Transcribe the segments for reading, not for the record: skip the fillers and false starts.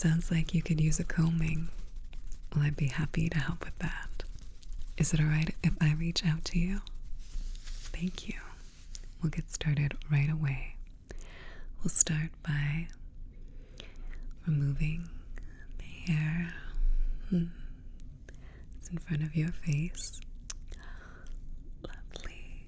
Sounds like you could use a combing. Well, I'd be happy to help with that. Is it alright if I reach out to you? Thank you. We'll get started right away. We'll start by removing the hair that's in front of your face. Lovely.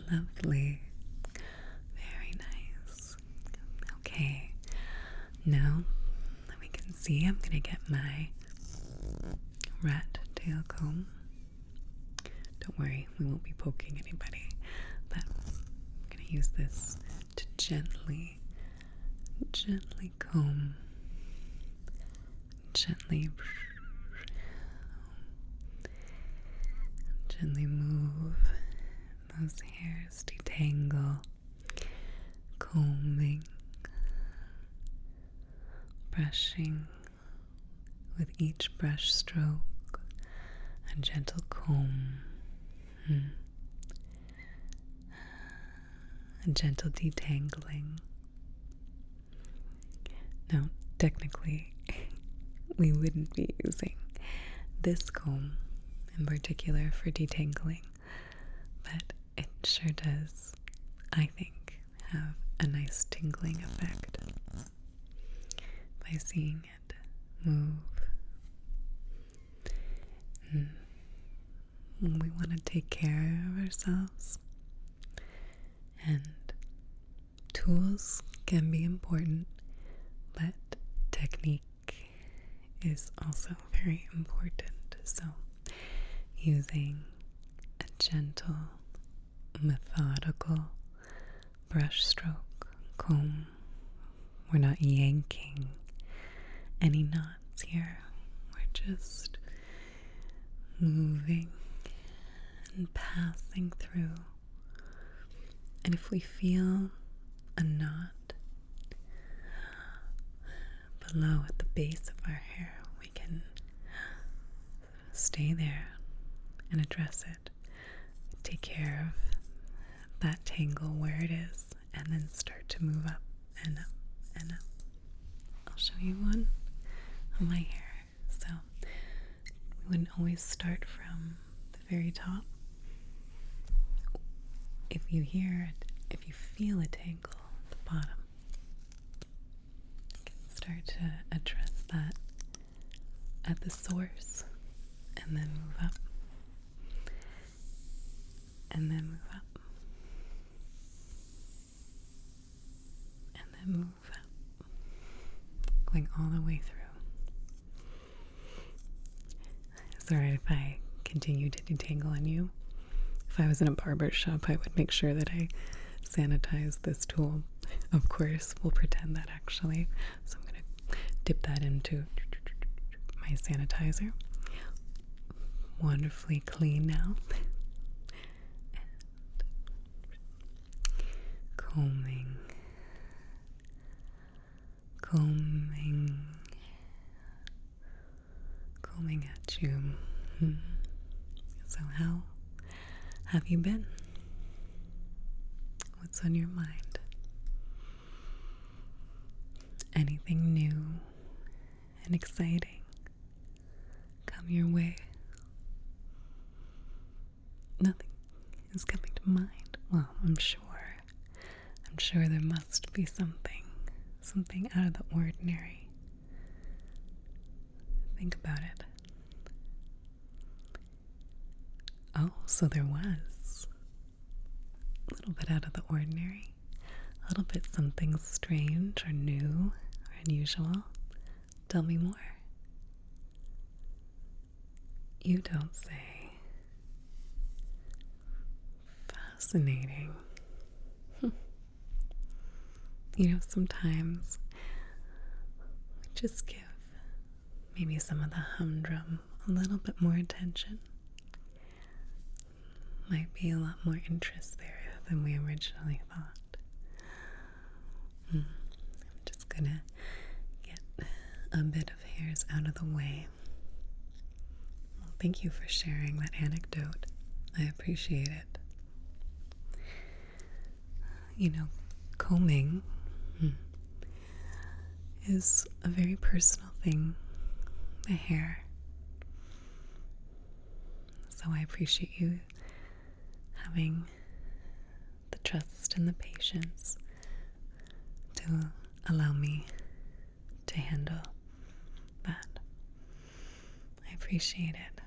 Lovely. Very nice. Okay. Now that we can see, I'm going to get my rat tail comb. Don't worry, we won't be poking anybody, but I'm going to use this to gently comb, gently move those hairs, detangle, combing, brushing with each brush stroke, a gentle comb, a gentle detangling. Now, technically, we wouldn't be using this comb in particular for detangling, but it sure does, I think, have a nice tingling effect by seeing it move. We want to take care of ourselves, and tools can be important, but technique is also very important. So using a gentle, methodical brush stroke comb. We're not yanking any knots here. We're just moving and passing through. And if we feel a knot below at the base of our hair, we can stay there and address it. Take care of that tangle where it is, and then start to move up and up and up. I'll show you one on my hair. So we wouldn't always start from the very top. If you hear it, if you feel a tangle at the bottom, you can start to address that at the source, and then move up, and then move up, and then move up, going all the way through. It's alright if I continue to detangle on you. If I was in a barber shop, I would make sure that I sanitize this tool. Of course, we'll pretend that actually. So I'm going to dip that into my sanitizer. Wonderfully clean now. And combing, combing at you. So how have you been? What's on your mind? Anything new and exciting come your way? Nothing is coming to mind. Well, I'm sure there must be something out of the ordinary. Think about it. Oh, so there was a little bit out of the ordinary, a little bit something strange or new or unusual. Tell me more. You don't say. Fascinating. You know, sometimes we just give maybe some of the humdrum a little bit more attention. Might be a lot more interest there than we originally thought. I'm just gonna get a bit of hairs out of the way. Well, thank you for sharing that anecdote. I appreciate it. You know, combing is a very personal thing, the hair. So I appreciate you having the trust and the patience to allow me to handle that. I appreciate it.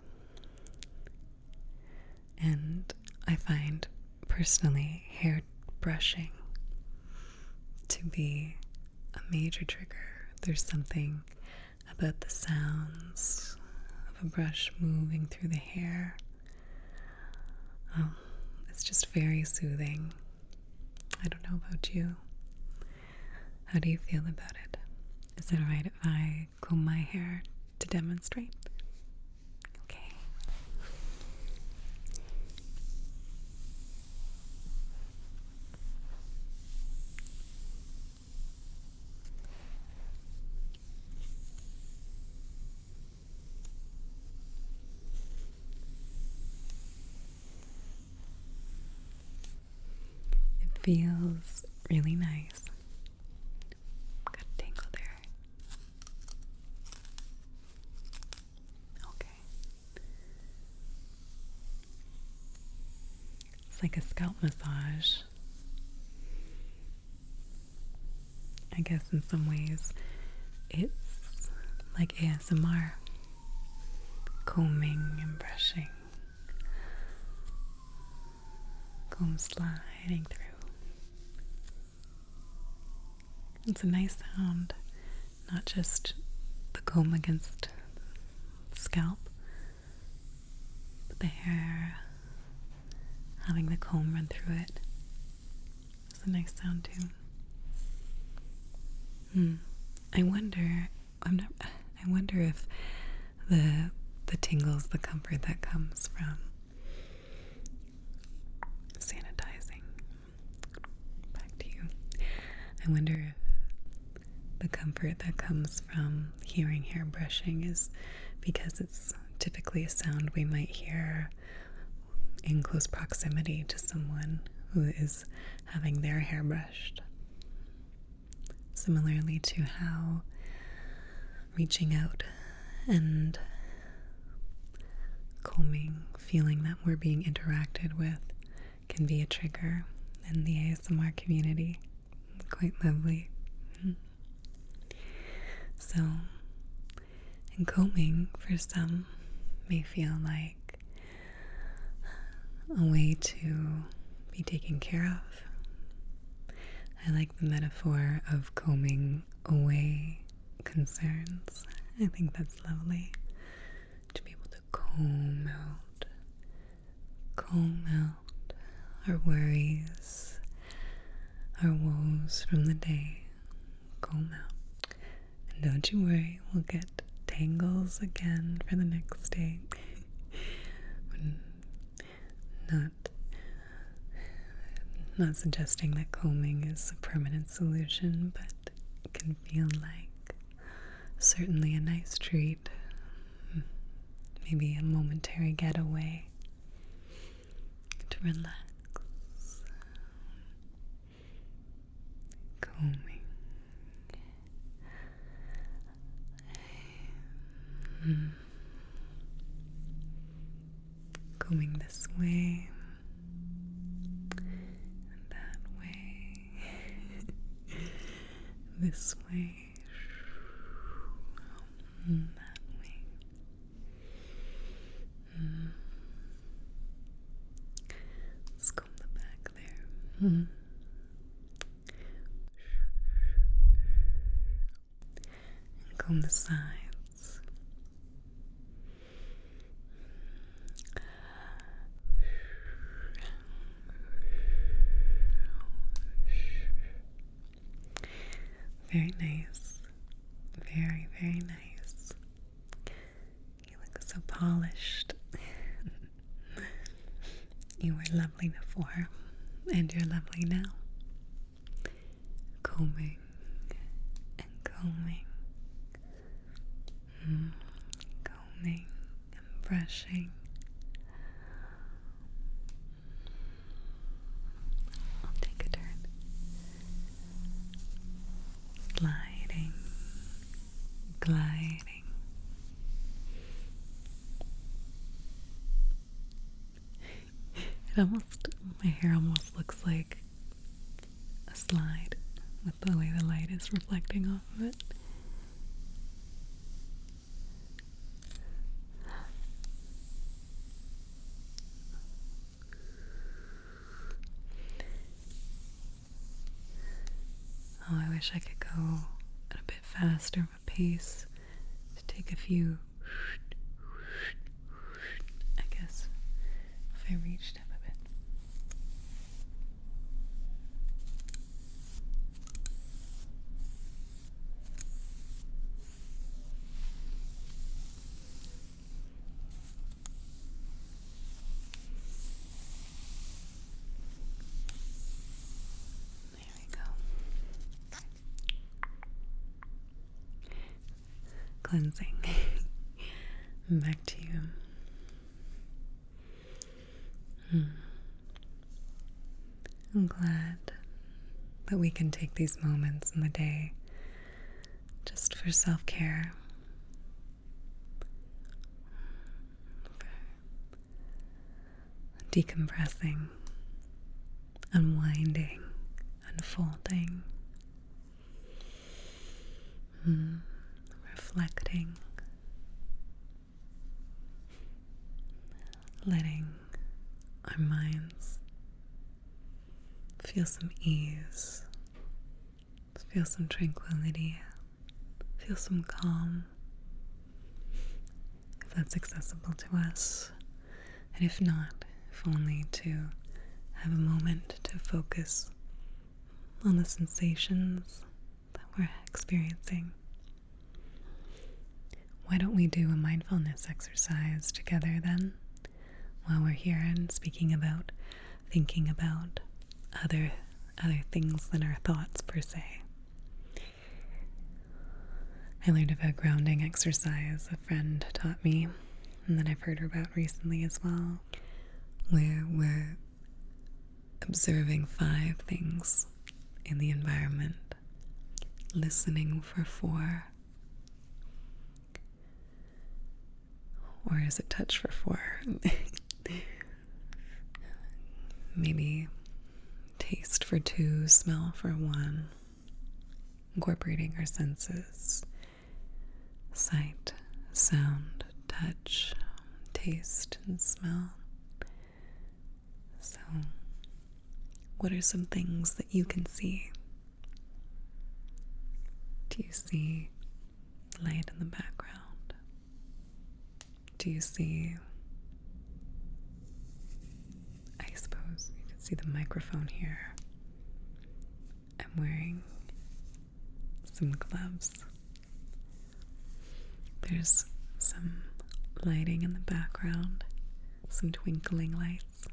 And I find personally hair brushing to be a major trigger. There's something about the sounds of a brush moving through the hair. It's just very soothing. I don't know about you. How do you feel about it? Is it alright if I comb my hair to demonstrate? Okay. It feels really nice. Got a tingle there. Okay. It's like a scalp massage. I guess in some ways it's like ASMR. Combing and brushing. Comb sliding through. It's a nice sound, not just the comb against the scalp, but the hair, having the comb run through it. It's a nice sound too. I wonder if the tingles, the comfort that comes from sanitizing. Back to you. I wonder if the comfort that comes from hearing hair brushing is because it's typically a sound we might hear in close proximity to someone who is having their hair brushed. Similarly to how reaching out and combing, feeling that we're being interacted with, can be a trigger in the ASMR community. Quite lovely. So, and combing for some may feel like a way to be taken care of. I like the metaphor of combing away concerns. I think that's lovely. To be able to comb out our worries, our woes from the day. Comb out. And don't you worry, we'll get tangles again for the next day. Not suggesting that combing is a permanent solution, but it can feel like certainly a nice treat. Maybe a momentary getaway to relax. Combing. Combing this way and that way, this way and that way. Let's comb the back there. And comb the sides. Very nice. Very, very nice. You look so polished. You were lovely before, and you're lovely now. Combing and combing. Combing and brushing. I'll take a turn. Sliding gliding. My hair almost looks like a slide with the way the light is reflecting off of it. Oh, I wish I could go at a bit faster of a pace to take a few. I guess if I reached up a bit. There we go. Cleansing. Back to you. I'm glad that we can take these moments in the day just for self-care, for decompressing, unwinding, unfolding, reflecting, letting our minds feel some ease, feel some tranquility, feel some calm, if that's accessible to us, and if not, if only to have a moment to focus on the sensations that we're experiencing. Why don't we do a mindfulness exercise together then, while we're here and speaking about, thinking about other things than our thoughts per se. I learned of a grounding exercise a friend taught me, and that I've heard about recently as well, where we're observing 5 things in the environment, listening for 4, or is it touch for 4? Maybe taste for 2, smell for 1, incorporating our senses, sight, sound, touch, taste, and smell. So, what are some things that you can see? Do you see light in the background? Do you see, I suppose you can see the microphone here. I'm wearing some gloves. There's some lighting in the background, some twinkling lights.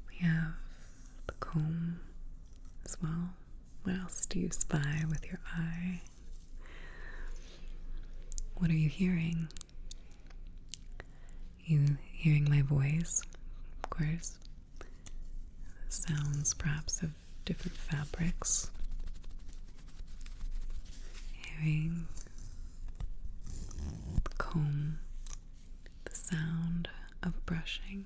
We have the comb as well. What else do you spy with your eye? What are you hearing? You hearing my voice, of course. Sounds perhaps of different fabrics. Hearing the comb, the sound of brushing.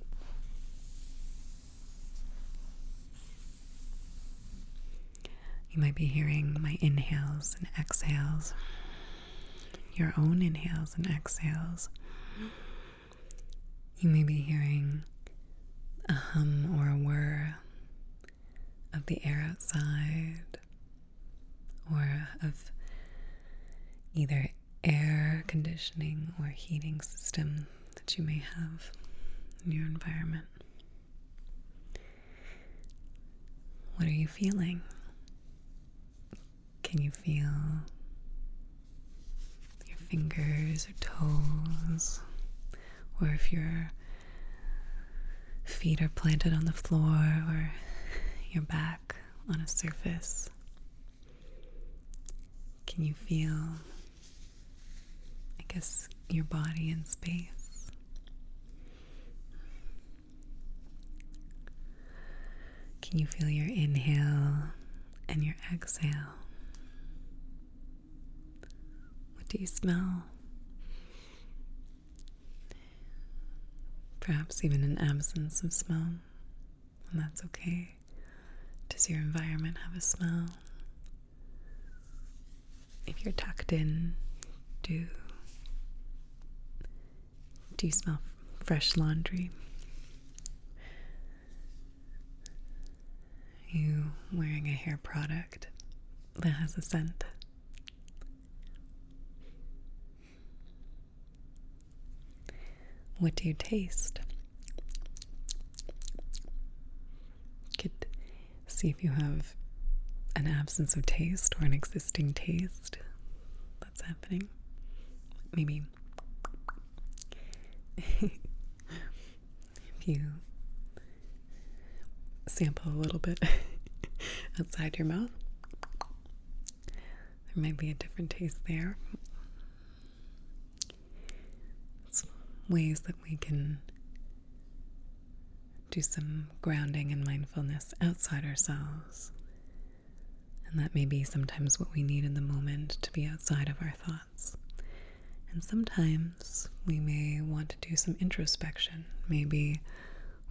You might be hearing my inhales and exhales, your own inhales and exhales. You may be hearing a hum or a whir of the air outside, or of either air conditioning or heating system that you may have in your environment. What are you feeling? Can you feel your fingers or toes? Or if your feet are planted on the floor or your back on a surface, can you feel, I guess, your body in space? Can you feel your inhale and your exhale? do you smell? Perhaps even an absence of smell, and that's okay. Does your environment have a smell? If you're tucked in, do you smell fresh laundry? Are you wearing a hair product that has a scent? What do you taste? Could see if you have an absence of taste or an existing taste that's happening. Maybe if you sample a little bit outside your mouth, there might be a different taste there. It's ways that we can do some grounding and mindfulness outside ourselves. And that may be sometimes what we need in the moment, to be outside of our thoughts. And sometimes we may want to do some introspection. Maybe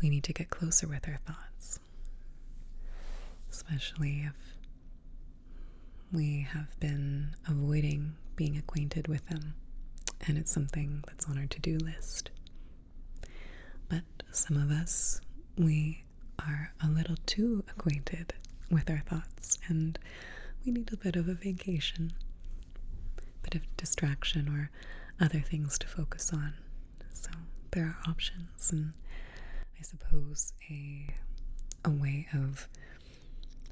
we need to get closer with our thoughts, especially if we have been avoiding being acquainted with them, and it's something that's on our to-do list. But some of us, we are a little too acquainted with our thoughts, and we need a bit of a vacation, a bit of distraction or other things to focus on. So there are options, and I suppose a way of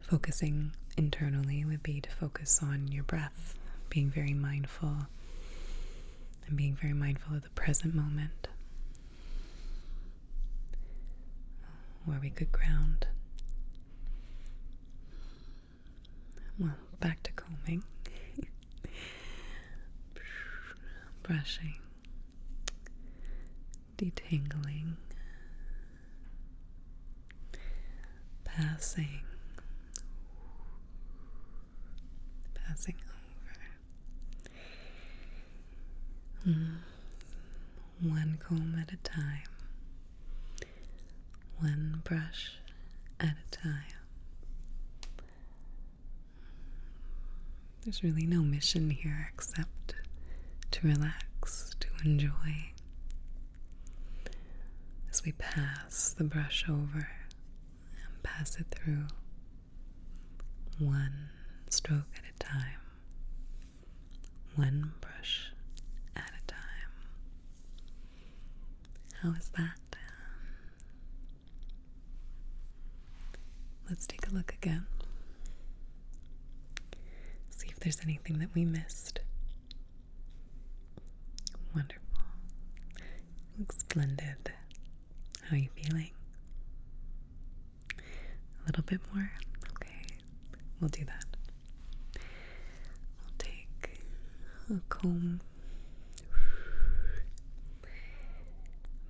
focusing internally would be to focus on your breath, being very mindful and being very mindful of the present moment, where we could ground. Well, back to combing, brushing, detangling, passing over. One comb at a time, one brush at a time. There's really no mission here except to relax, to enjoy, as we pass the brush over and pass it through, one stroke at a time, one brush at a time. How is that? Let's take a look again. See if there's anything that we missed. Wonderful. Looks splendid. How are you feeling? A little bit more? Okay, we'll do that. We'll take a comb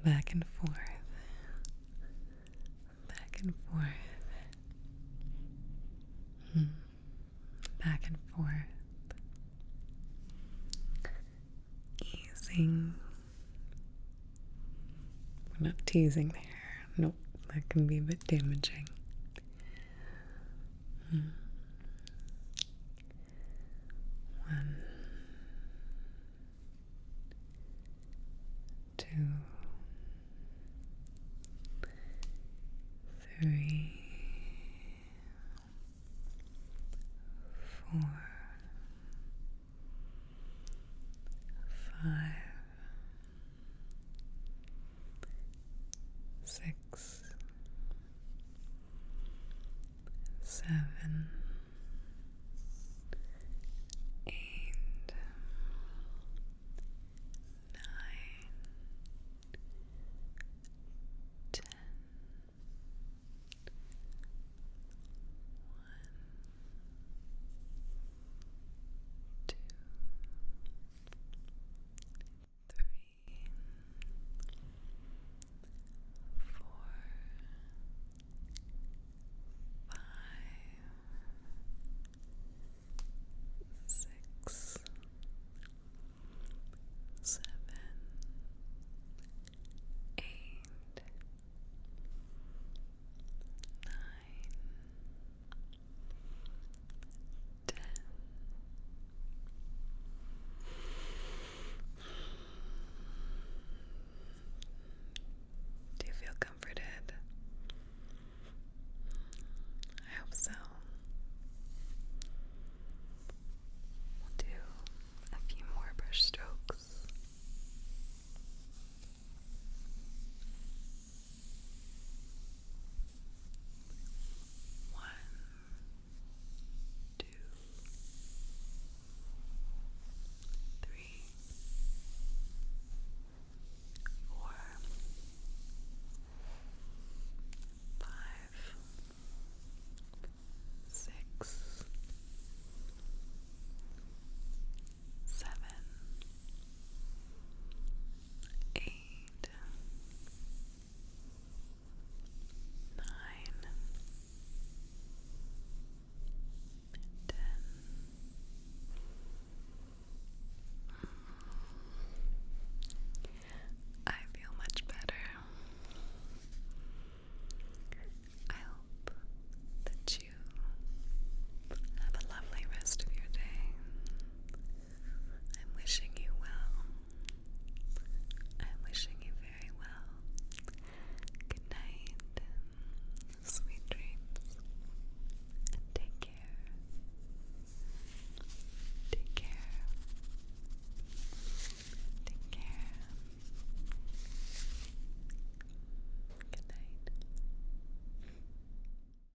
back and forth, back and forth, back and forth, easing. We're not teasing the hair. Nope, that can be a bit damaging. One, two, three, 4,